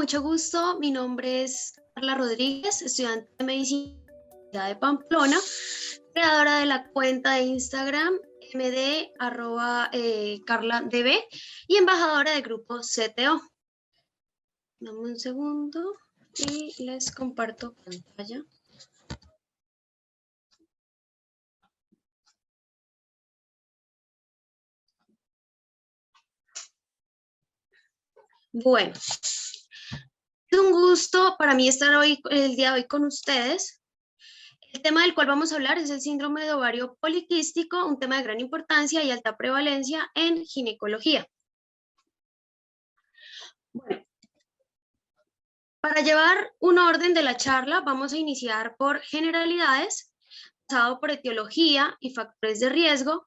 mucho gusto. Mi nombre es Carla Rodríguez, estudiante de Medicina de Pamplona, creadora de la cuenta de Instagram md@carladb y embajadora del grupo CTO. Dame un segundo y les comparto pantalla. Bueno, es un gusto para mí estar hoy, el día de hoy con ustedes. El tema del cual vamos a hablar es el síndrome de ovario poliquístico, un tema de gran importancia y alta prevalencia en ginecología. Bueno, para llevar un orden de la charla, vamos a iniciar por generalidades, pasado por etiología y factores de riesgo,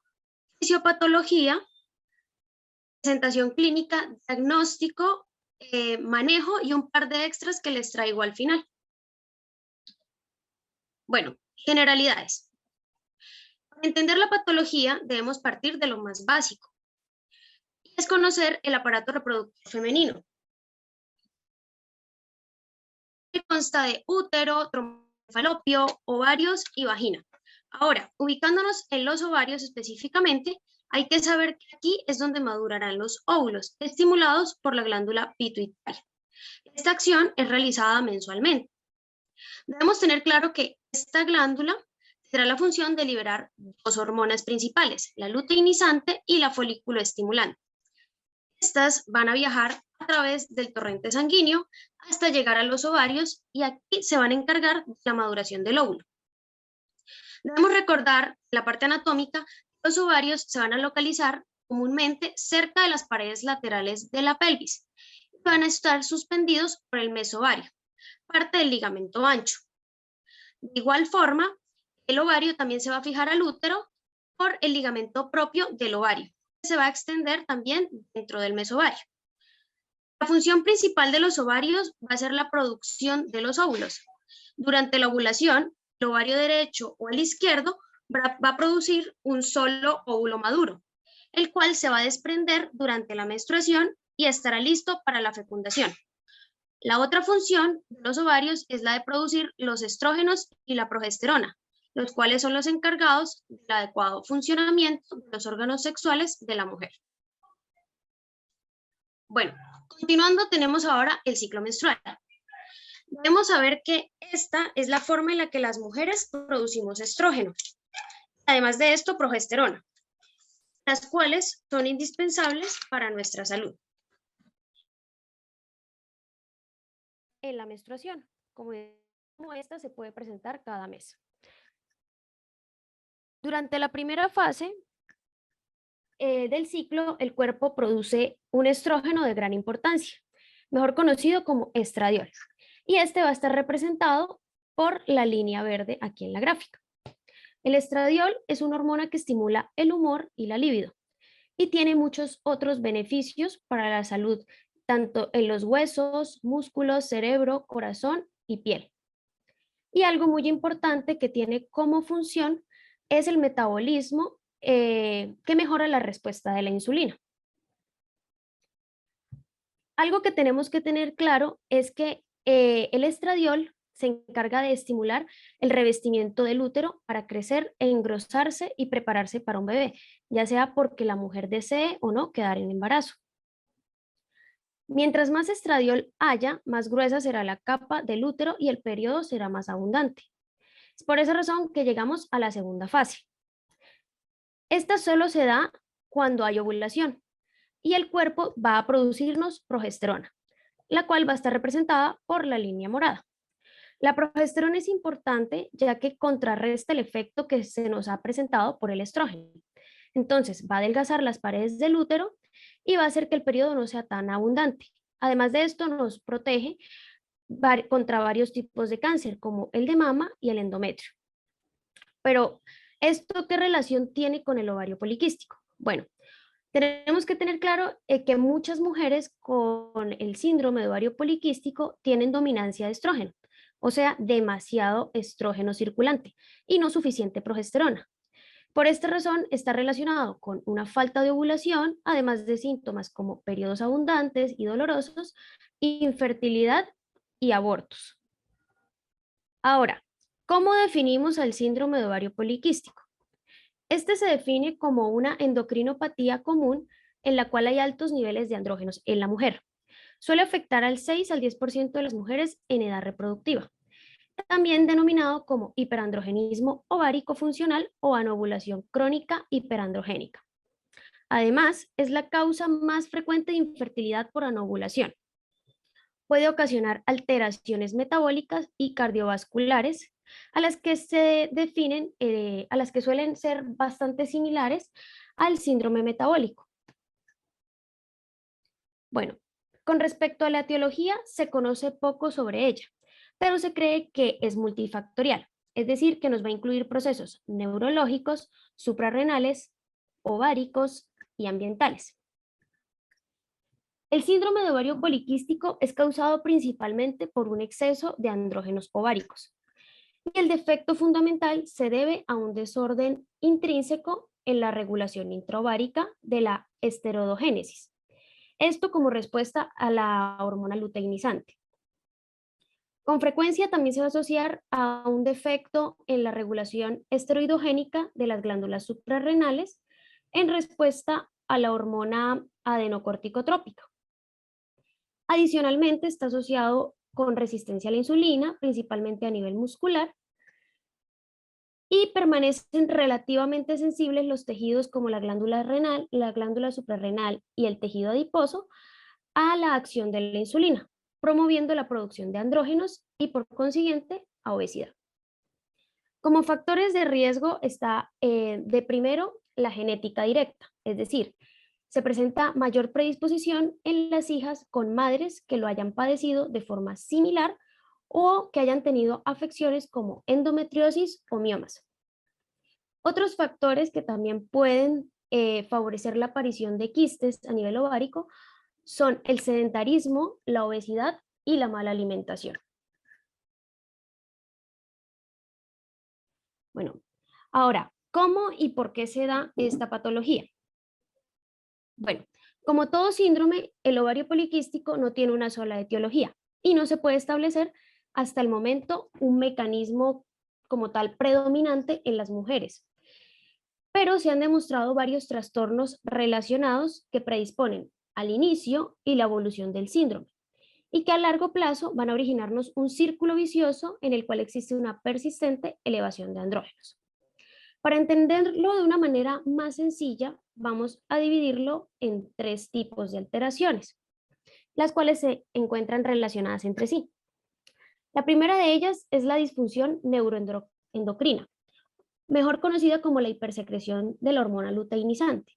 fisiopatología, presentación clínica, diagnóstico, manejo y un par de extras que les traigo al final. Bueno, generalidades. Para entender la patología debemos partir de lo más básico, y es conocer el aparato reproductor femenino, que consta de útero, trompa de falopio, ovarios y vagina. Ahora, ubicándonos en los ovarios específicamente, hay que saber que aquí es donde madurarán los óvulos, estimulados por la glándula pituitaria. Esta acción es realizada mensualmente. Debemos tener claro que esta glándula tendrá la función de liberar dos hormonas principales, la luteinizante y la folículo estimulante. Estas van a viajar a través del torrente sanguíneo hasta llegar a los ovarios y aquí se van a encargar de la maduración del óvulo. Debemos recordar la parte anatómica, los ovarios se van a localizar comúnmente cerca de las paredes laterales de la pelvis y van a estar suspendidos por el mesovario, parte del ligamento ancho. De igual forma, el ovario también se va a fijar al útero por el ligamento propio del ovario, que se va a extender también dentro del mesovario. La función principal de los ovarios va a ser la producción de los óvulos. Durante la ovulación, el ovario derecho o el izquierdo va a producir un solo óvulo maduro, el cual se va a desprender durante la menstruación y estará listo para la fecundación. La otra función de los ovarios es la de producir los estrógenos y la progesterona, los cuales son los encargados del adecuado funcionamiento de los órganos sexuales de la mujer. Bueno, continuando, tenemos ahora el ciclo menstrual. Debemos saber que esta es la forma en la que las mujeres producimos estrógeno. Además de esto, progesterona, las cuales son indispensables para nuestra salud. En la menstruación, como esta se puede presentar cada mes. Durante la primera fase del ciclo, el cuerpo produce un estrógeno de gran importancia, mejor conocido como estradiol, y este va a estar representado por la línea verde aquí en la gráfica. El estradiol es una hormona que estimula el humor y la libido y tiene muchos otros beneficios para la salud, tanto en los huesos, músculos, cerebro, corazón y piel. Y algo muy importante que tiene como función es el metabolismo que mejora la respuesta de la insulina. Algo que tenemos que tener claro es que el estradiol se encarga de estimular el revestimiento del útero para crecer, engrosarse y prepararse para un bebé, ya sea porque la mujer desee o no quedar en embarazo. Mientras más estradiol haya, más gruesa será la capa del útero y el periodo será más abundante. Es por esa razón que llegamos a la segunda fase. Esta solo se da cuando hay ovulación y el cuerpo va a producirnos progesterona, la cual va a estar representada por la línea morada. La progesterona es importante ya que contrarresta el efecto que se nos ha presentado por el estrógeno. Entonces, va a adelgazar las paredes del útero y va a hacer que el periodo no sea tan abundante. Además de esto, nos protege contra varios tipos de cáncer, como el de mama y el endometrio. Pero, ¿esto qué relación tiene con el ovario poliquístico? Bueno, tenemos que tener claro que muchas mujeres con el síndrome de ovario poliquístico tienen dominancia de estrógeno, o sea, demasiado estrógeno circulante y no suficiente progesterona. Por esta razón está relacionado con una falta de ovulación, además de síntomas como periodos abundantes y dolorosos, infertilidad y abortos. Ahora, ¿cómo definimos al síndrome de ovario poliquístico? Este se define como una endocrinopatía común en la cual hay altos niveles de andrógenos en la mujer. Suele afectar al 6 al 10% de las mujeres en edad reproductiva, también denominado como hiperandrogenismo ovárico funcional o anovulación crónica hiperandrogénica. Además, es la causa más frecuente de infertilidad por anovulación. Puede ocasionar alteraciones metabólicas y cardiovasculares, a las que se definen, a las que suelen ser bastante similares al síndrome metabólico. Bueno, con respecto a la etiología, se conoce poco sobre ella, pero se cree que es multifactorial, es decir, que nos va a incluir procesos neurológicos, suprarrenales, ováricos y ambientales. El síndrome de ovario poliquístico es causado principalmente por un exceso de andrógenos ováricos. Y el defecto fundamental se debe a un desorden intrínseco en la regulación intraovárica de la esteroidogénesis. Esto como respuesta a la hormona luteinizante. Con frecuencia también se va a asociar a un defecto en la regulación esteroidogénica de las glándulas suprarrenales en respuesta a la hormona adenocorticotrópica. Adicionalmente, está asociado con resistencia a la insulina, principalmente a nivel muscular, y permanecen relativamente sensibles los tejidos como la glándula renal, la glándula suprarrenal y el tejido adiposo a la acción de la insulina, promoviendo la producción de andrógenos y por consiguiente a obesidad. Como factores de riesgo está de primero la genética directa, es decir, se presenta mayor predisposición en las hijas con madres que lo hayan padecido de forma similar o que hayan tenido afecciones como endometriosis o miomas. Otros factores que también pueden favorecer la aparición de quistes a nivel ovárico son el sedentarismo, la obesidad y la mala alimentación. Bueno, ahora, ¿cómo y por qué se da esta patología? Bueno, como todo síndrome, el ovario poliquístico no tiene una sola etiología y no se puede establecer hasta el momento un mecanismo como tal predominante en las mujeres. Pero se han demostrado varios trastornos relacionados que predisponen al inicio y la evolución del síndrome y que a largo plazo van a originarnos un círculo vicioso en el cual existe una persistente elevación de andrógenos. Para entenderlo de una manera más sencilla, vamos a dividirlo en 3 tipos de alteraciones, las cuales se encuentran relacionadas entre sí. La primera de ellas es la disfunción neuroendocrina, mejor conocida como la hipersecreción de la hormona luteinizante.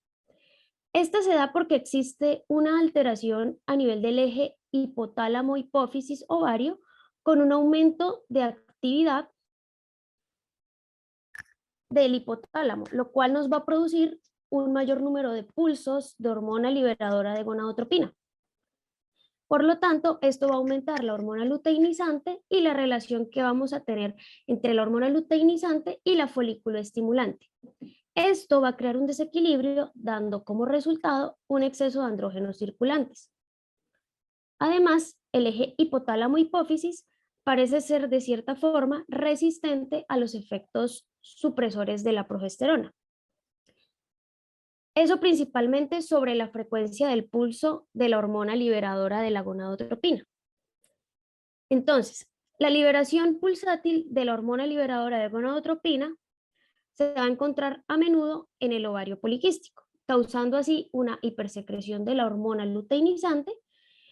Esta se da porque existe una alteración a nivel del eje hipotálamo-hipófisis-ovario con un aumento de actividad del hipotálamo, lo cual nos va a producir un mayor número de pulsos de hormona liberadora de gonadotropina. Por lo tanto, esto va a aumentar la hormona luteinizante y la relación que vamos a tener entre la hormona luteinizante y la folículo estimulante. Esto va a crear un desequilibrio, dando como resultado un exceso de andrógenos circulantes. Además, el eje hipotálamo-hipófisis parece ser de cierta forma resistente a los efectos supresores de la progesterona. Eso principalmente sobre la frecuencia del pulso de la hormona liberadora de la gonadotropina. Entonces, la liberación pulsátil de la hormona liberadora de gonadotropina se va a encontrar a menudo en el ovario poliquístico, causando así una hipersecreción de la hormona luteinizante,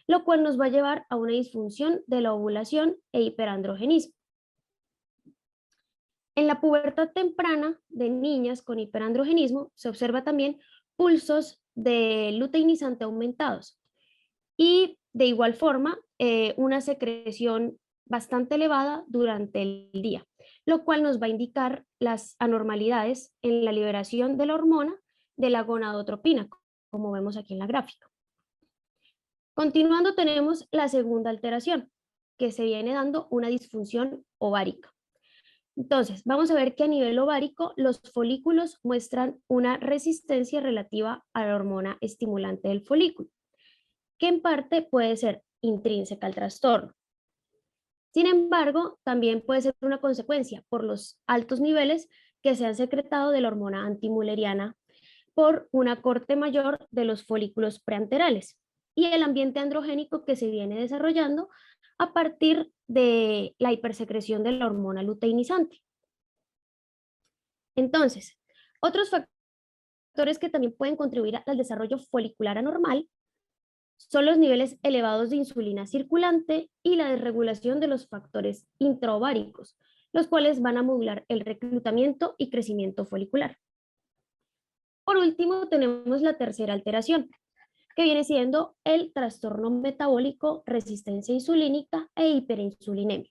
lo cual nos va a llevar a una disfunción de la ovulación e hiperandrogenismo. En la pubertad temprana de niñas con hiperandrogenismo se observa también pulsos de luteinizante aumentados y de igual forma una secreción bastante elevada durante el día, lo cual nos va a indicar las anormalidades en la liberación de la hormona de la gonadotropina, como vemos aquí en la gráfica. Continuando tenemos la segunda alteración, que se viene dando una disfunción ovárica. Entonces, vamos a ver que a nivel ovárico los folículos muestran una resistencia relativa a la hormona estimulante del folículo, que en parte puede ser intrínseca al trastorno. Sin embargo, también puede ser una consecuencia por los altos niveles que se han secretado de la hormona antimuleriana por una corte mayor de los folículos preanterales y el ambiente androgénico que se viene desarrollando a partir de la hipersecreción de la hormona luteinizante. Entonces, otros factores que también pueden contribuir al desarrollo folicular anormal son los niveles elevados de insulina circulante y la desregulación de los factores intraováricos, los cuales van a modular el reclutamiento y crecimiento folicular. Por último, tenemos la tercera alteración, que viene siendo el trastorno metabólico, resistencia insulínica e hiperinsulinemia.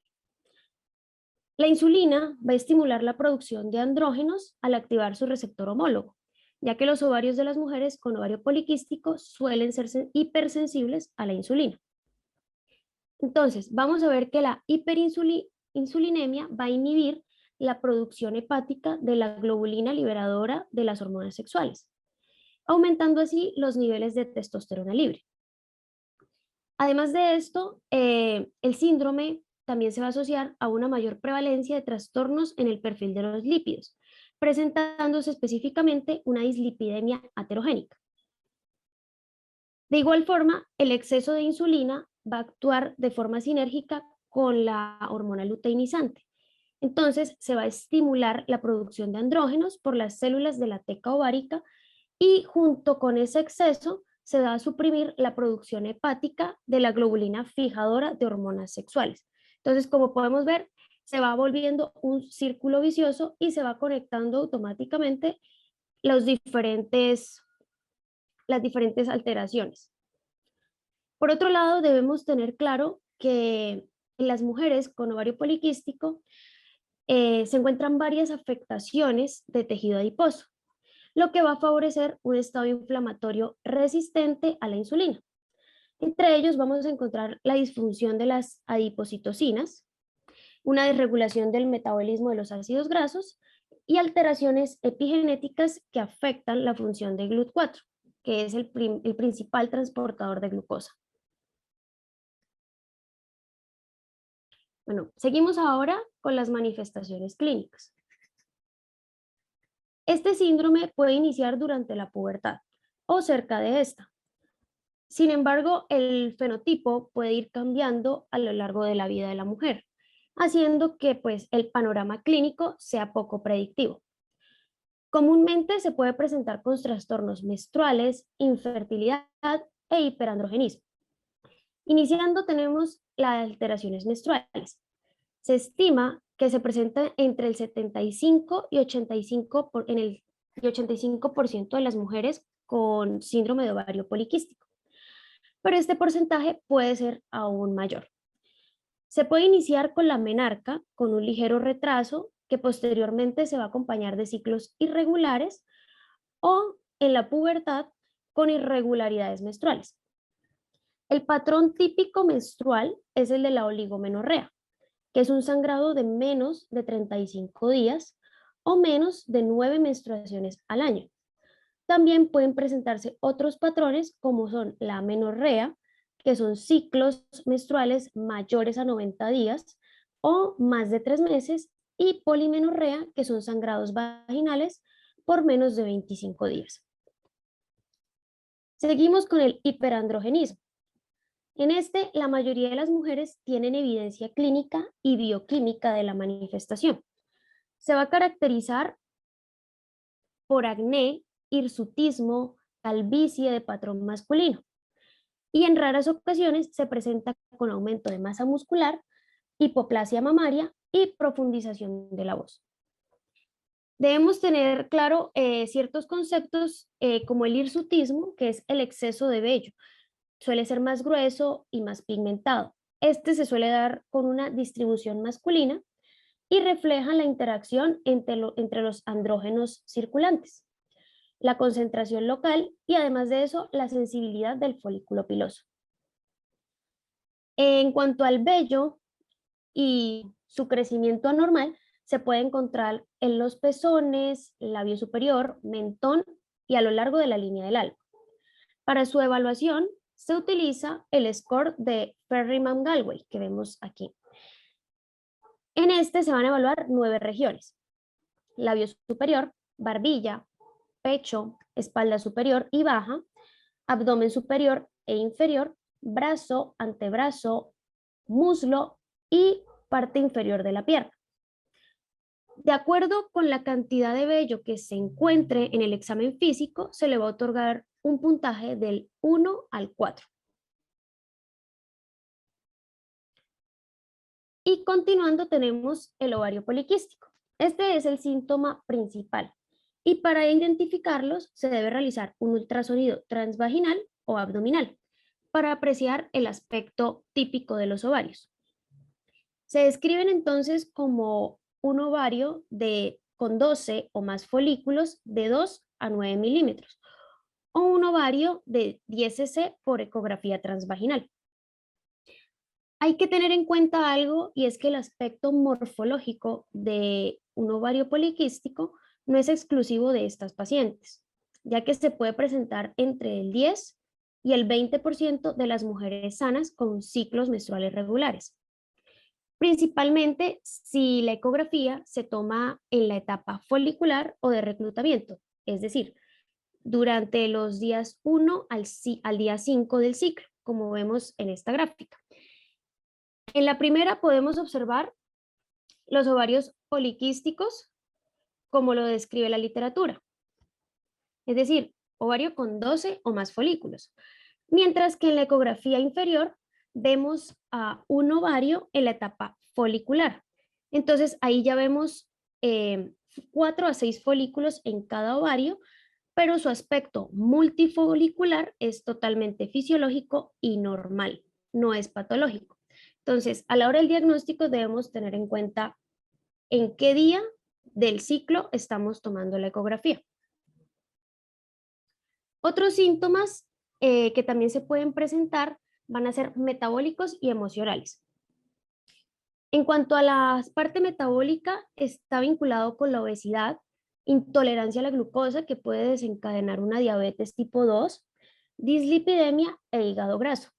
La insulina va a estimular la producción de andrógenos al activar su receptor homólogo, ya que los ovarios de las mujeres con ovario poliquístico suelen ser hipersensibles a la insulina. Entonces, vamos a ver que la hiperinsulinemia va a inhibir la producción hepática de la globulina liberadora de las hormonas sexuales, aumentando así los niveles de testosterona libre. Además de esto, el síndrome también se va a asociar a una mayor prevalencia de trastornos en el perfil de los lípidos, presentándose específicamente una dislipidemia aterogénica. De igual forma, el exceso de insulina va a actuar de forma sinérgica con la hormona luteinizante. Entonces, se va a estimular la producción de andrógenos por las células de la teca ovárica y junto con ese exceso se va a suprimir la producción hepática de la globulina fijadora de hormonas sexuales. Entonces, como podemos ver, se va volviendo un círculo vicioso y se va conectando automáticamente las diferentes alteraciones. Por otro lado, debemos tener claro que en las mujeres con ovario poliquístico se encuentran varias afectaciones de tejido adiposo, lo que va a favorecer un estado inflamatorio resistente a la insulina. Entre ellos vamos a encontrar la disfunción de las adipocitocinas, una desregulación del metabolismo de los ácidos grasos y alteraciones epigenéticas que afectan la función de GLUT4, que es el principal transportador de glucosa. Bueno, seguimos ahora con las manifestaciones clínicas. Este síndrome puede iniciar durante la pubertad o cerca de esta. Sin embargo, el fenotipo puede ir cambiando a lo largo de la vida de la mujer, haciendo que pues, el panorama clínico sea poco predictivo. Comúnmente se puede presentar con trastornos menstruales, infertilidad e hiperandrogenismo. Iniciando tenemos las alteraciones menstruales. Se estima que se presenta entre el 75 y 85% de las mujeres con síndrome de ovario poliquístico, pero este porcentaje puede ser aún mayor. Se puede iniciar con la menarca, con un ligero retraso que posteriormente se va a acompañar de ciclos irregulares o en la pubertad con irregularidades menstruales. El patrón típico menstrual es el de la oligomenorrea, que es un sangrado de menos de 35 días o menos de 9 menstruaciones al año. También pueden presentarse otros patrones como son la amenorrea, que son ciclos menstruales mayores a 90 días o más de 3 meses, y polimenorrea, que son sangrados vaginales por menos de 25 días. Seguimos con el hiperandrogenismo. En este, la mayoría de las mujeres tienen evidencia clínica y bioquímica de la manifestación. Se va a caracterizar por acné, hirsutismo, calvicie de patrón masculino. Y en raras ocasiones se presenta con aumento de masa muscular, hipoplasia mamaria y profundización de la voz. Debemos tener claro ciertos conceptos como el hirsutismo, que es el exceso de vello. Suele ser más grueso y más pigmentado. Este se suele dar con una distribución masculina y refleja la interacción entre los andrógenos circulantes, la concentración local y además de eso la sensibilidad del folículo piloso. En cuanto al vello y su crecimiento anormal, se puede encontrar en los pezones, labio superior, mentón y a lo largo de la línea del alma. Para su evaluación se utiliza el score de Perryman-Galway que vemos aquí. En este se van a evaluar 9 regiones: labio superior, barbilla, pecho, espalda superior y baja, abdomen superior e inferior, brazo, antebrazo, muslo y parte inferior de la pierna. De acuerdo con la cantidad de vello que se encuentre en el examen físico, se le va a otorgar un puntaje del 1 al 4. Y continuando tenemos el ovario poliquístico. Este es el síntoma principal y para identificarlos se debe realizar un ultrasonido transvaginal o abdominal para apreciar el aspecto típico de los ovarios. Se describen entonces como un ovario con 12 o más folículos de 2 a 9 milímetros o un ovario de 10 cc por ecografía transvaginal. Hay que tener en cuenta algo y es que el aspecto morfológico de un ovario poliquístico no es exclusivo de estas pacientes, ya que se puede presentar entre el 10 y el 20% de las mujeres sanas con ciclos menstruales regulares. Principalmente si la ecografía se toma en la etapa folicular o de reclutamiento, es decir, durante los días 1 al día 5 del ciclo, como vemos en esta gráfica. En la primera podemos observar los ovarios poliquísticos, como lo describe la literatura, es decir, ovario con 12 o más folículos, mientras que en la ecografía inferior vemos a un ovario en la etapa folicular. Entonces ahí ya vemos 4 a 6 folículos en cada ovario, pero su aspecto multifolicular es totalmente fisiológico y normal, no es patológico. Entonces, a la hora del diagnóstico debemos tener en cuenta en qué día del ciclo estamos tomando la ecografía. Otros síntomas que también se pueden presentar van a ser metabólicos y emocionales. En cuanto a la parte metabólica, está vinculado con la obesidad, intolerancia a la glucosa que puede desencadenar una diabetes tipo 2, dislipidemia e hígado graso.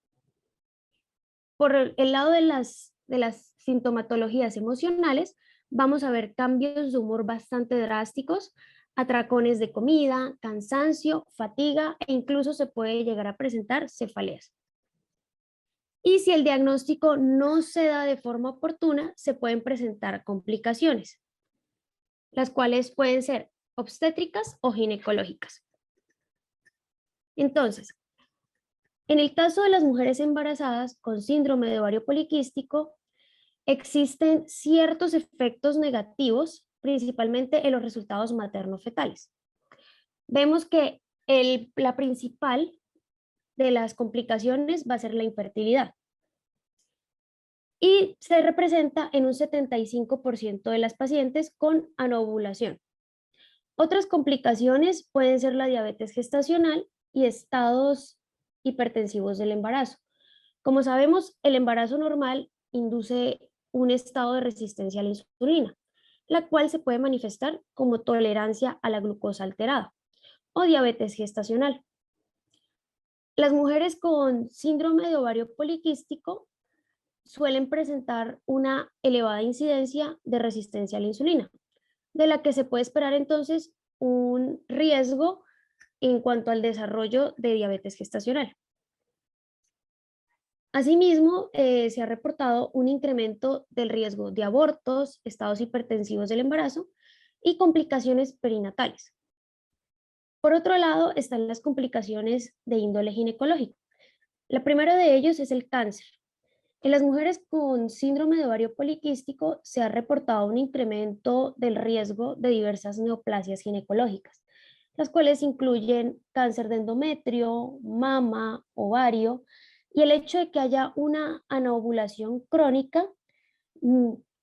Por el lado de las sintomatologías emocionales, vamos a ver cambios de humor bastante drásticos, atracones de comida, cansancio, fatiga e incluso se puede llegar a presentar cefaleas. Y si el diagnóstico no se da de forma oportuna, se pueden presentar complicaciones, las cuales pueden ser obstétricas o ginecológicas. Entonces, en el caso de las mujeres embarazadas con síndrome de ovario poliquístico, existen ciertos efectos negativos, principalmente en los resultados materno-fetales. Vemos que la principal de las complicaciones va a ser la infertilidad y se representa en un 75% de las pacientes con anovulación. Otras complicaciones pueden ser la diabetes gestacional y estados hipertensivos del embarazo. Como sabemos, el embarazo normal induce un estado de resistencia a la insulina, la cual se puede manifestar como tolerancia a la glucosa alterada o diabetes gestacional. Las mujeres con síndrome de ovario poliquístico suelen presentar una elevada incidencia de resistencia a la insulina, de la que se puede esperar entonces un riesgo en cuanto al desarrollo de diabetes gestacional. Asimismo, se ha reportado un incremento del riesgo de abortos, estados hipertensivos del embarazo y complicaciones perinatales. Por otro lado, están las complicaciones de índole ginecológico. La primera de ellos es el cáncer. En las mujeres con síndrome de ovario poliquístico se ha reportado un incremento del riesgo de diversas neoplasias ginecológicas, las cuales incluyen cáncer de endometrio, mama, ovario, y el hecho de que haya una anovulación crónica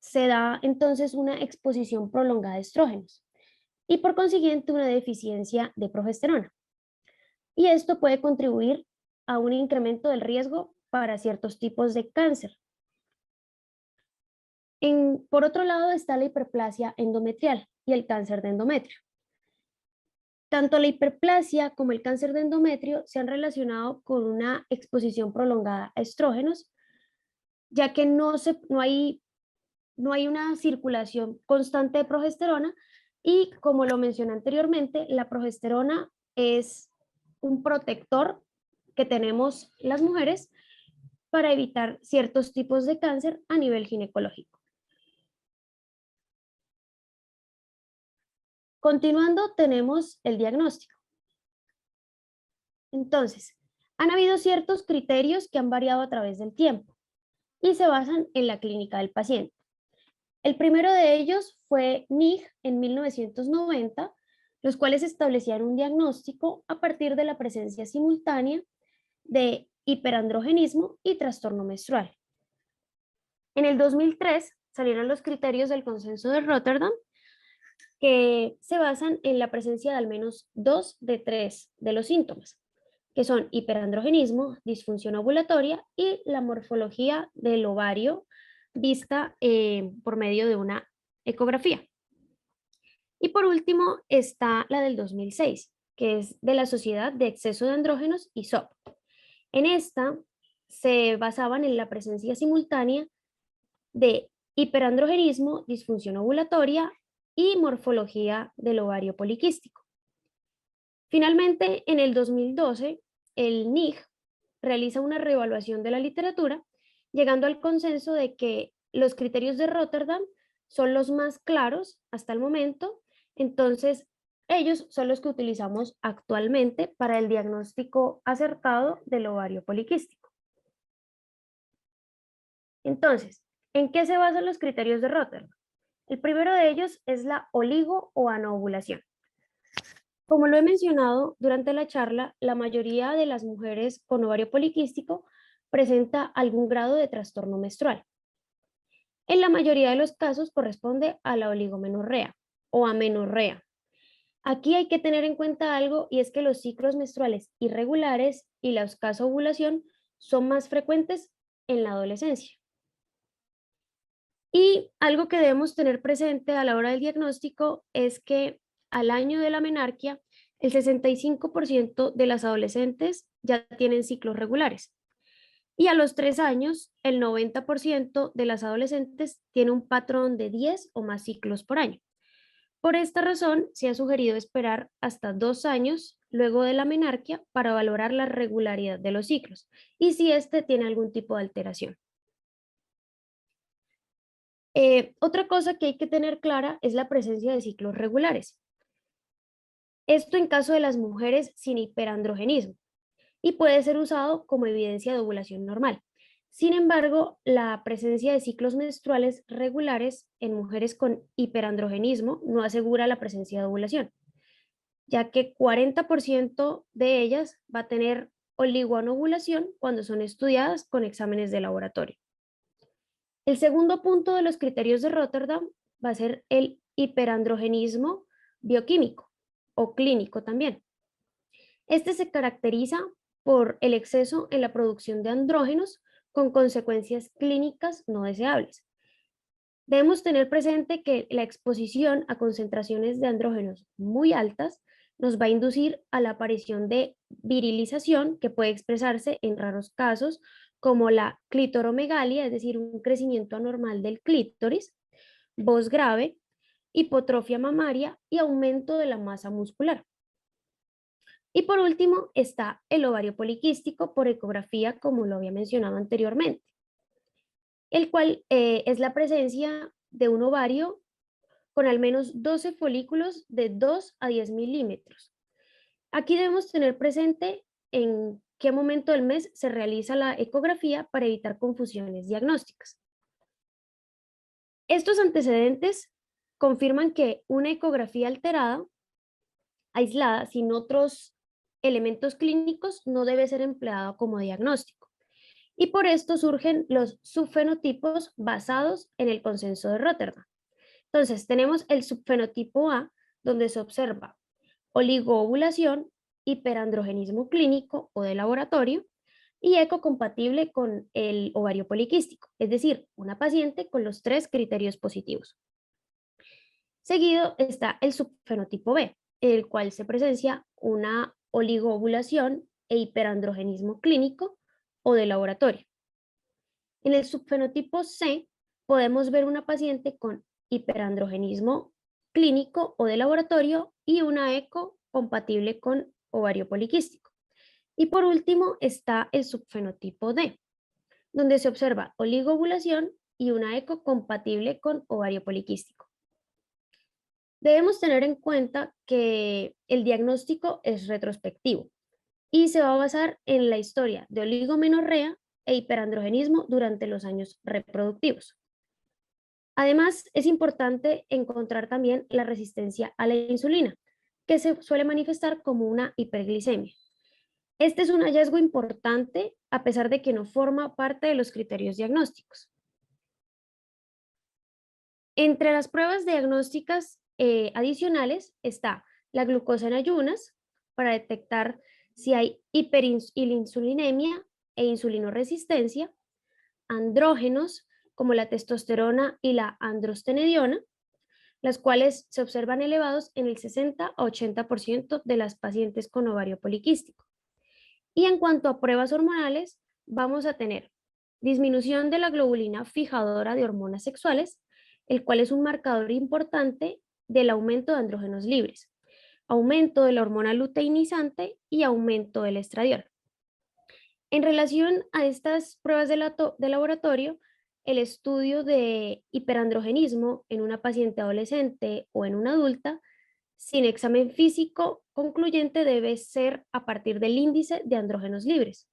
se da entonces una exposición prolongada a estrógenos y por consiguiente una deficiencia de progesterona. Y esto puede contribuir a un incremento del riesgo para ciertos tipos de cáncer. Por otro lado está la hiperplasia endometrial y el cáncer de endometrio. Tanto la hiperplasia como el cáncer de endometrio se han relacionado con una exposición prolongada a estrógenos, ya que no hay una circulación constante de progesterona y, como lo mencioné anteriormente, la progesterona es un protector que tenemos las mujeres para evitar ciertos tipos de cáncer a nivel ginecológico. Continuando, tenemos el diagnóstico. Entonces, han habido ciertos criterios que han variado a través del tiempo y se basan en la clínica del paciente. El primero de ellos fue NIG en 1990, los cuales establecían un diagnóstico a partir de la presencia simultánea de hiperandrogenismo y trastorno menstrual. En el 2003 salieron los criterios del consenso de Rotterdam, que se basan en la presencia de al menos 2 de 3 de los síntomas, que son hiperandrogenismo, disfunción ovulatoria y la morfología del ovario vista por medio de una ecografía. Y por último está la del 2006, que es de la Sociedad de Exceso de Andrógenos y SOP. En esta se basaban en la presencia simultánea de hiperandrogenismo, disfunción ovulatoria y morfología del ovario poliquístico. Finalmente, en el 2012, el NIG realiza una reevaluación de la literatura, llegando al consenso de que los criterios de Rotterdam son los más claros hasta el momento. Entonces, ellos son los que utilizamos actualmente para el diagnóstico acertado del ovario poliquístico. Entonces, ¿en qué se basan los criterios de Rotterdam? El primero de ellos es la oligo o anovulación. Como lo he mencionado durante la charla, la mayoría de las mujeres con ovario poliquístico presenta algún grado de trastorno menstrual. En la mayoría de los casos corresponde a la oligomenorrea o amenorrea. Aquí hay que tener en cuenta algo, y es que los ciclos menstruales irregulares y la escasa ovulación son más frecuentes en la adolescencia. Y algo que debemos tener presente a la hora del diagnóstico es que al año de la menarquia, el 65% de las adolescentes ya tienen ciclos regulares. Y a los 3 años, el 90% de las adolescentes tiene un patrón de 10 o más ciclos por año. Por esta razón, se ha sugerido esperar hasta 2 años luego de la menarquia para valorar la regularidad de los ciclos y si éste tiene algún tipo de alteración. Otra cosa que hay que tener clara es la presencia de ciclos regulares. Esto en caso de las mujeres sin hiperandrogenismo y puede ser usado como evidencia de ovulación normal. Sin embargo, la presencia de ciclos menstruales regulares en mujeres con hiperandrogenismo no asegura la presencia de ovulación, ya que 40% de ellas va a tener oligoanovulación cuando son estudiadas con exámenes de laboratorio. El segundo punto de los criterios de Rotterdam va a ser el hiperandrogenismo bioquímico o clínico también. Este se caracteriza por el exceso en la producción de andrógenos con consecuencias clínicas no deseables. Debemos tener presente que la exposición a concentraciones de andrógenos muy altas nos va a inducir a la aparición de virilización que puede expresarse en raros casos como la clitoromegalia, es decir, un crecimiento anormal del clítoris, voz grave, hipotrofia mamaria y aumento de la masa muscular. Y por último está el ovario poliquístico por ecografía, como lo había mencionado anteriormente, el cual es la presencia de un ovario con al menos 12 folículos de 2 a 10 milímetros. Aquí debemos tener presente en qué momento del mes se realiza la ecografía para evitar confusiones diagnósticas. Estos antecedentes confirman que una ecografía alterada, aislada, sin otros elementos clínicos, no debe ser empleada como diagnóstico. Y por esto surgen los subfenotipos basados en el consenso de Rotterdam. Entonces, tenemos el subfenotipo A, donde se observa oligoovulación, hiperandrogenismo clínico o de laboratorio, y ecocompatible con el ovario poliquístico, es decir, una paciente con los 3 criterios positivos. Seguido está el subfenotipo B, el cual se presencia una oligoovulación e hiperandrogenismo clínico o de laboratorio. En el subfenotipo C podemos ver una paciente con hiperandrogenismo clínico o de laboratorio y una eco compatible con ovario poliquístico. Y por último está el subfenotipo D, donde se observa oligoovulación y una eco compatible con ovario poliquístico. Debemos tener en cuenta que el diagnóstico es retrospectivo y se va a basar en la historia de oligomenorrea e hiperandrogenismo durante los años reproductivos. Además, es importante encontrar también la resistencia a la insulina, que se suele manifestar como una hiperglicemia. Este es un hallazgo importante a pesar de que no forma parte de los criterios diagnósticos. Entre las pruebas diagnósticas adicionales está la glucosa en ayunas para detectar si hay hiperinsulinemia e insulinoresistencia, andrógenos como la testosterona y la androstenediona, las cuales se observan elevados en el 60 a 80% de las pacientes con ovario poliquístico. Y en cuanto a pruebas hormonales, vamos a tener disminución de la globulina fijadora de hormonas sexuales, el cual es un marcador importante del aumento de andrógenos libres, aumento de la hormona luteinizante y aumento del estradiol. En relación a estas pruebas de laboratorio, el estudio de hiperandrogenismo en una paciente adolescente o en una adulta sin examen físico concluyente debe ser a partir del índice de andrógenos libres,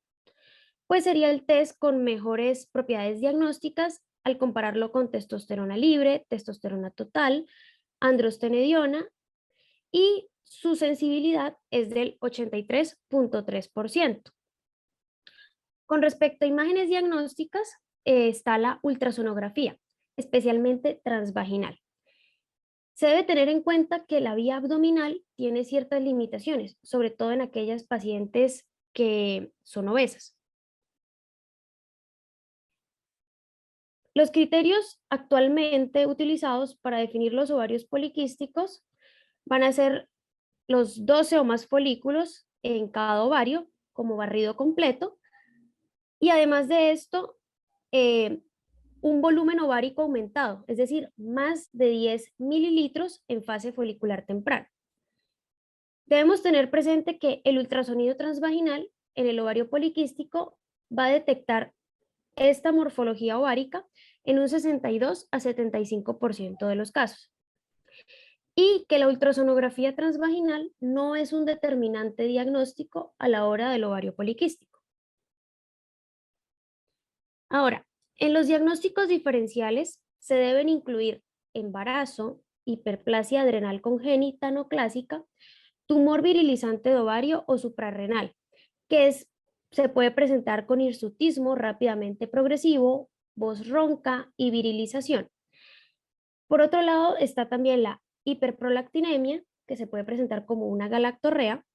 pues sería el test con mejores propiedades diagnósticas al compararlo con testosterona libre, testosterona total, androstenediona y su sensibilidad es del 83.3%. Con respecto a imágenes diagnósticas, está la ultrasonografía, especialmente transvaginal. Se debe tener en cuenta que la vía abdominal tiene ciertas limitaciones, sobre todo en aquellas pacientes que son obesas. Los criterios actualmente utilizados para definir los ovarios poliquísticos van a ser los 12 o más folículos en cada ovario como barrido completo y además de esto, un volumen ovárico aumentado, es decir, más de 10 mililitros en fase folicular temprana. Debemos tener presente que el ultrasonido transvaginal en el ovario poliquístico va a detectar esta morfología ovárica en un 62 a 75% de los casos. Y que la ultrasonografía transvaginal no es un determinante diagnóstico a la hora del ovario poliquístico. Ahora, en los diagnósticos diferenciales se deben incluir embarazo, hiperplasia adrenal congénita no clásica, tumor virilizante de ovario o suprarrenal, se puede presentar con hirsutismo rápidamente progresivo, voz ronca y virilización. Por otro lado, está también la hiperprolactinemia, que se puede presentar como una galactorrea,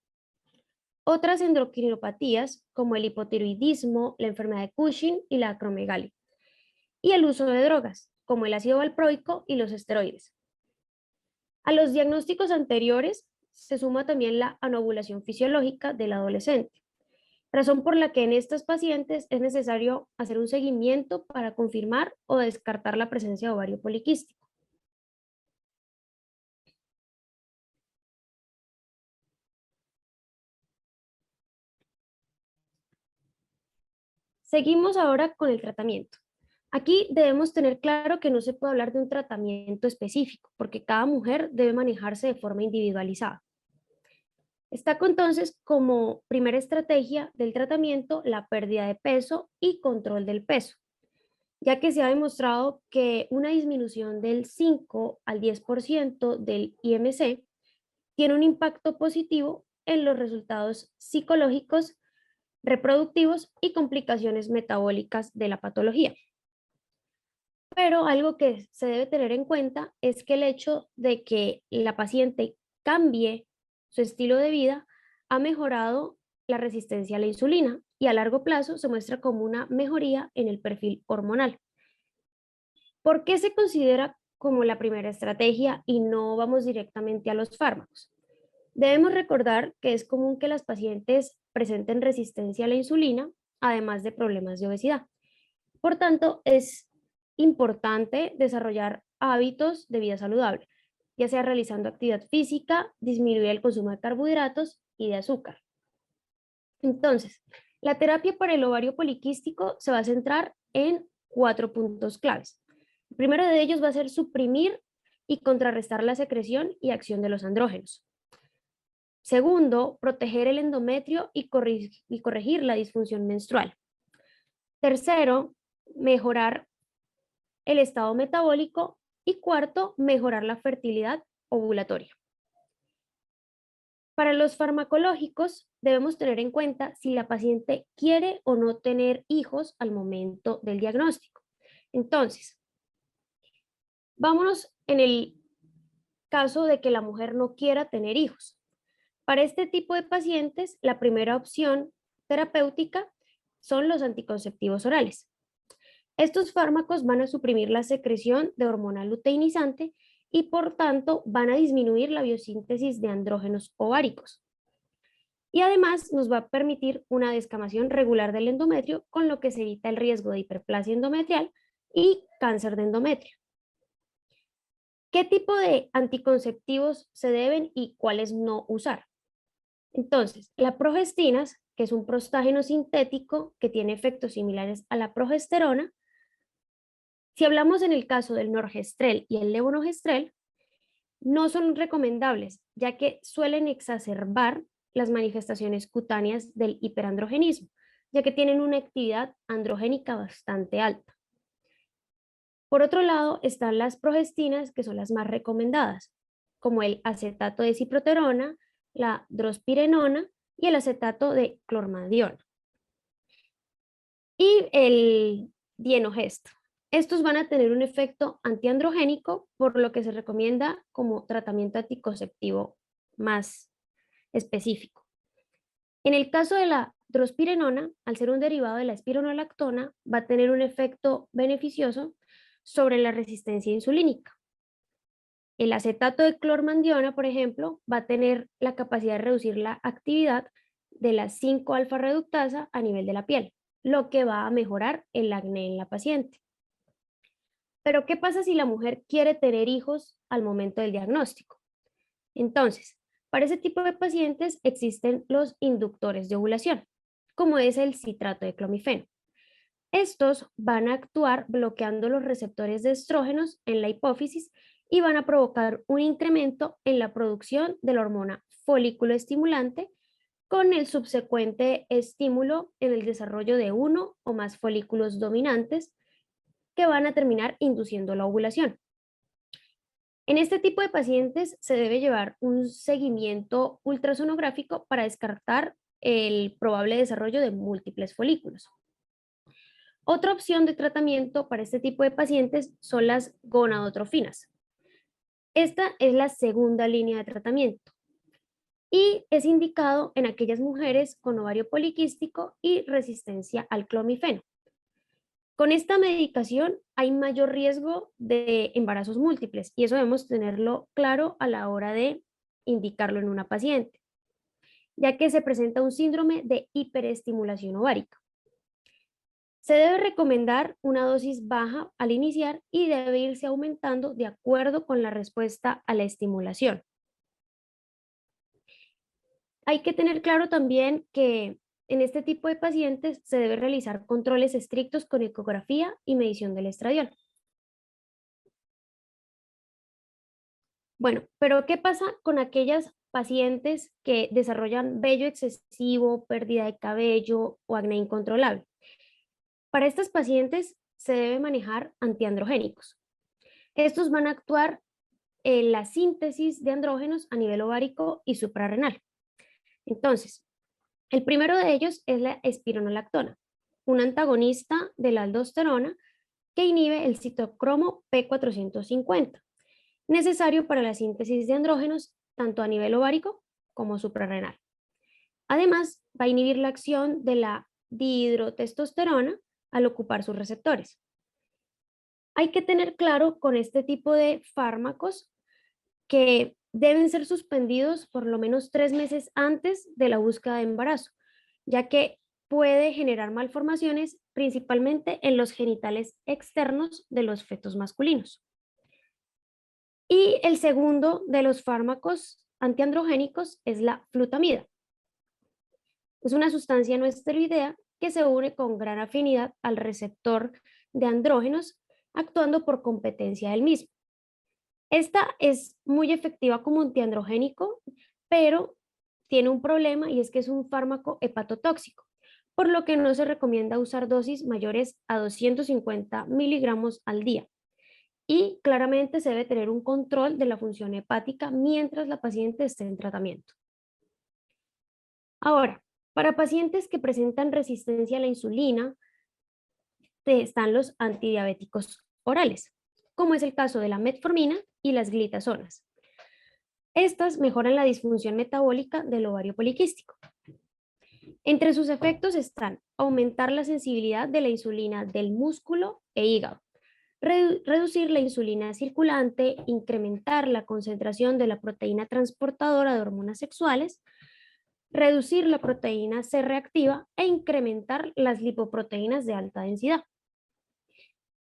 otras endocrinopatías como el hipotiroidismo, la enfermedad de Cushing y la acromegalia, y el uso de drogas como el ácido valproico y los esteroides. A los diagnósticos anteriores se suma también la anovulación fisiológica del adolescente, razón por la que en estas pacientes es necesario hacer un seguimiento para confirmar o descartar la presencia de ovario poliquístico. Seguimos ahora con el tratamiento. Aquí debemos tener claro que no se puede hablar de un tratamiento específico, porque cada mujer debe manejarse de forma individualizada. Está entonces como primera estrategia del tratamiento la pérdida de peso y control del peso, ya que se ha demostrado que una disminución del 5 al 10% del IMC tiene un impacto positivo en los resultados psicológicos, reproductivos y complicaciones metabólicas de la patología. Pero algo que se debe tener en cuenta es que el hecho de que la paciente cambie su estilo de vida ha mejorado la resistencia a la insulina y a largo plazo se muestra como una mejoría en el perfil hormonal. ¿Por qué se considera como la primera estrategia y no vamos directamente a los fármacos? Debemos recordar que es común que las pacientes presenten resistencia a la insulina, además de problemas de obesidad. Por tanto, es importante desarrollar hábitos de vida saludable, ya sea realizando actividad física, disminuir el consumo de carbohidratos y de azúcar. Entonces, la terapia para el ovario poliquístico se va a centrar en 4 puntos claves. El primero de ellos va a ser suprimir y contrarrestar la secreción y acción de los andrógenos. Segundo, proteger el endometrio y corregir la disfunción menstrual. Tercero, mejorar el estado metabólico. Y cuarto, mejorar la fertilidad ovulatoria. Para los farmacológicos, debemos tener en cuenta si la paciente quiere o no tener hijos al momento del diagnóstico. Entonces, vámonos en el caso de que la mujer no quiera tener hijos. Para este tipo de pacientes, la primera opción terapéutica son los anticonceptivos orales. Estos fármacos van a suprimir la secreción de hormona luteinizante y por tanto van a disminuir la biosíntesis de andrógenos ováricos. Y además nos va a permitir una descamación regular del endometrio, con lo que se evita el riesgo de hiperplasia endometrial y cáncer de endometrio. ¿Qué tipo de anticonceptivos se deben y cuáles no usar? Entonces, la progestina, que es un prostágeno sintético que tiene efectos similares a la progesterona. Si hablamos en el caso del norgestrel y el levonorgestrel, no son recomendables, ya que suelen exacerbar las manifestaciones cutáneas del hiperandrogenismo, ya que tienen una actividad androgénica bastante alta. Por otro lado, están las progestinas, que son las más recomendadas, como el acetato de ciproterona, la drospirenona y el acetato de clormadiona. Y el dienogest. Estos van a tener un efecto antiandrogénico, por lo que se recomienda como tratamiento anticonceptivo más específico. En el caso de la drospirenona, al ser un derivado de la espironolactona, va a tener un efecto beneficioso sobre la resistencia insulínica. El acetato de clormandiona, por ejemplo, va a tener la capacidad de reducir la actividad de la 5-alfa reductasa a nivel de la piel, lo que va a mejorar el acné en la paciente. Pero, ¿qué pasa si la mujer quiere tener hijos al momento del diagnóstico? Entonces, para ese tipo de pacientes existen los inductores de ovulación, como es el citrato de clomifeno. Estos van a actuar bloqueando los receptores de estrógenos en la hipófisis y van a provocar un incremento en la producción de la hormona folículo estimulante, con el subsecuente estímulo en el desarrollo de uno o más folículos dominantes que van a terminar induciendo la ovulación. En este tipo de pacientes se debe llevar un seguimiento ultrasonográfico para descartar el probable desarrollo de múltiples folículos. Otra opción de tratamiento para este tipo de pacientes son las gonadotrofinas. Esta es la segunda línea de tratamiento y es indicado en aquellas mujeres con ovario poliquístico y resistencia al clomifeno. Con esta medicación hay mayor riesgo de embarazos múltiples y eso debemos tenerlo claro a la hora de indicarlo en una paciente, ya que se presenta un síndrome de hiperestimulación ovárica. Se debe recomendar una dosis baja al iniciar y debe irse aumentando de acuerdo con la respuesta a la estimulación. Hay que tener claro también que en este tipo de pacientes se debe realizar controles estrictos con ecografía y medición del estradiol. Bueno, pero ¿qué pasa con aquellas pacientes que desarrollan vello excesivo, pérdida de cabello o acné incontrolable? Para estas pacientes se debe manejar antiandrogénicos. Estos van a actuar en la síntesis de andrógenos a nivel ovárico y suprarrenal. Entonces, el primero de ellos es la espironolactona, un antagonista de la aldosterona que inhibe el citocromo P450, necesario para la síntesis de andrógenos tanto a nivel ovárico como suprarrenal. Además, va a inhibir la acción de la dihidrotestosterona al ocupar sus receptores. Hay que tener claro con este tipo de fármacos que deben ser suspendidos por lo menos 3 meses antes de la búsqueda de embarazo, ya que puede generar malformaciones principalmente en los genitales externos de los fetos masculinos. Y el segundo de los fármacos antiandrogénicos es la flutamida. Es una sustancia no esteroidea que se une con gran afinidad al receptor de andrógenos, actuando por competencia del mismo. Esta es muy efectiva como antiandrogénico, pero tiene un problema y es que es un fármaco hepatotóxico, por lo que no se recomienda usar dosis mayores a 250 miligramos al día. Y claramente se debe tener un control de la función hepática mientras la paciente esté en tratamiento. Ahora, para pacientes que presentan resistencia a la insulina, están los antidiabéticos orales, como es el caso de la metformina y las glitazonas. Estas mejoran la disfunción metabólica del ovario poliquístico. Entre sus efectos están aumentar la sensibilidad de la insulina del músculo e hígado, reducir la insulina circulante, incrementar la concentración de la proteína transportadora de hormonas sexuales, reducir la proteína C reactiva e incrementar las lipoproteínas de alta densidad.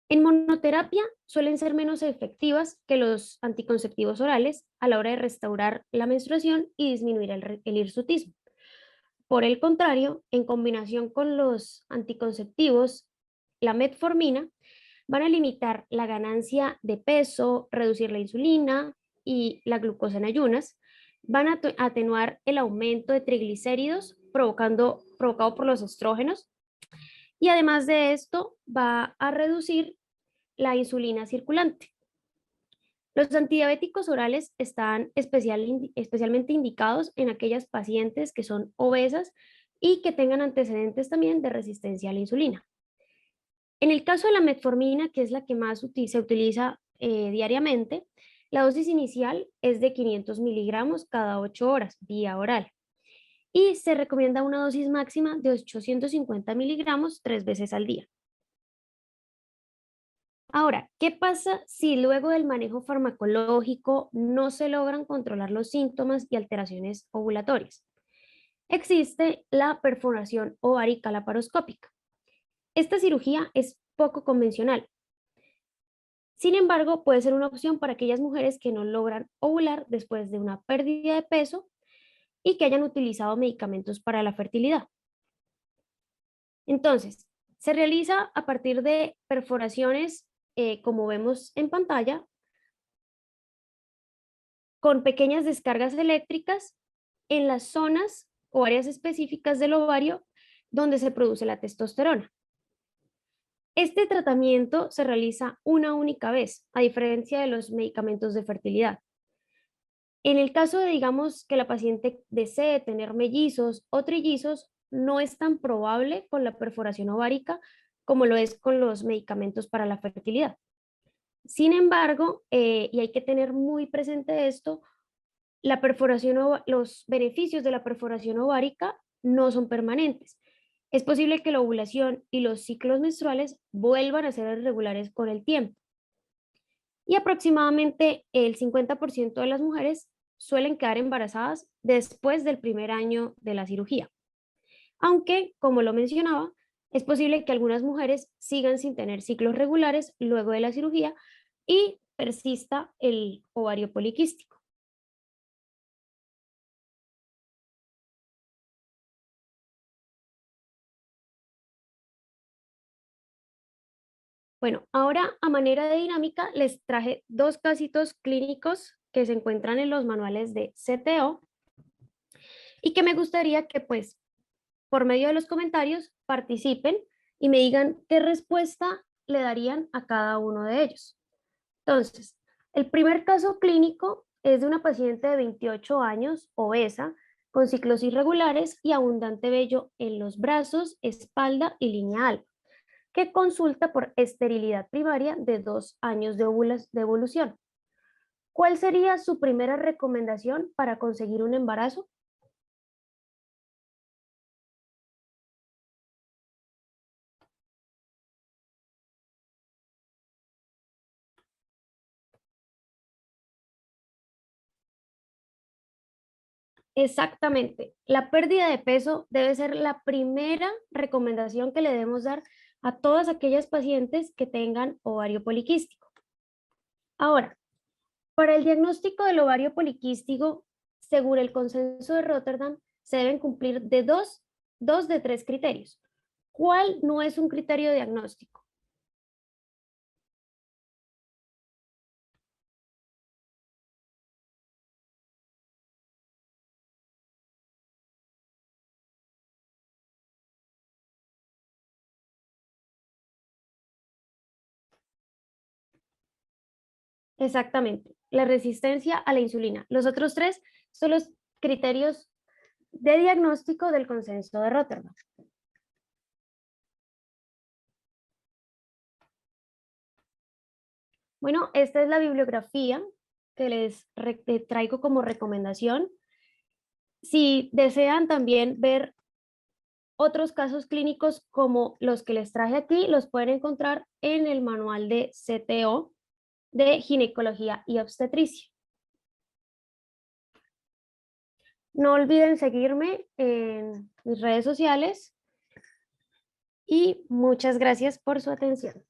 En monoterapia suelen ser menos efectivas que los anticonceptivos orales a la hora de restaurar la menstruación y disminuir el hirsutismo. Por el contrario, en combinación con los anticonceptivos, la metformina van a limitar la ganancia de peso, reducir la insulina y la glucosa en ayunas, van a atenuar el aumento de triglicéridos provocado por los estrógenos y además de esto va a reducir la insulina circulante. Los antidiabéticos orales están especialmente indicados en aquellas pacientes que son obesas y que tengan antecedentes también de resistencia a la insulina. En el caso de la metformina, que es la que más se utiliza diariamente, la dosis inicial es de 500 miligramos cada 8 horas, vía oral. Y se recomienda una dosis máxima de 850 miligramos 3 veces al día. Ahora, ¿qué pasa si luego del manejo farmacológico no se logran controlar los síntomas y alteraciones ovulatorias? Existe la perforación ovárica laparoscópica. Esta cirugía es poco convencional. Sin embargo, puede ser una opción para aquellas mujeres que no logran ovular después de una pérdida de peso y que hayan utilizado medicamentos para la fertilidad. Entonces, se realiza a partir de perforaciones, como vemos en pantalla, con pequeñas descargas eléctricas en las zonas o áreas específicas del ovario donde se produce la testosterona. Este tratamiento se realiza una única vez, a diferencia de los medicamentos de fertilidad. En el caso de, digamos, que la paciente desee tener mellizos o trillizos, no es tan probable con la perforación ovárica como lo es con los medicamentos para la fertilidad. Sin embargo, y hay que tener muy presente esto, los beneficios de la perforación ovárica no son permanentes. Es posible que la ovulación y los ciclos menstruales vuelvan a ser irregulares con el tiempo. Y aproximadamente el 50% de las mujeres suelen quedar embarazadas después del primer año de la cirugía. Aunque, como lo mencionaba, es posible que algunas mujeres sigan sin tener ciclos regulares luego de la cirugía y persista el ovario poliquístico. Bueno, ahora a manera de dinámica les traje dos casitos clínicos que se encuentran en los manuales de CTO y que me gustaría que pues por medio de los comentarios participen y me digan qué respuesta le darían a cada uno de ellos. Entonces, el primer caso clínico es de una paciente de 28 años, obesa, con ciclos irregulares y abundante vello en los brazos, espalda y línea alba, que consulta por esterilidad primaria de 2 años de evolución. ¿Cuál sería su primera recomendación para conseguir un embarazo? Exactamente. La pérdida de peso debe ser la primera recomendación que le debemos dar a todas aquellas pacientes que tengan ovario poliquístico. Ahora, para el diagnóstico del ovario poliquístico, según el consenso de Rotterdam, se deben cumplir dos de tres criterios. ¿Cuál no es un criterio diagnóstico? Exactamente, la resistencia a la insulina. Los otros tres son los criterios de diagnóstico del consenso de Rotterdam. Bueno, esta es la bibliografía que les traigo como recomendación. Si desean también ver otros casos clínicos como los que les traje aquí, los pueden encontrar en el manual de CTO de ginecología y obstetricia. No olviden seguirme en mis redes sociales y muchas gracias por su atención.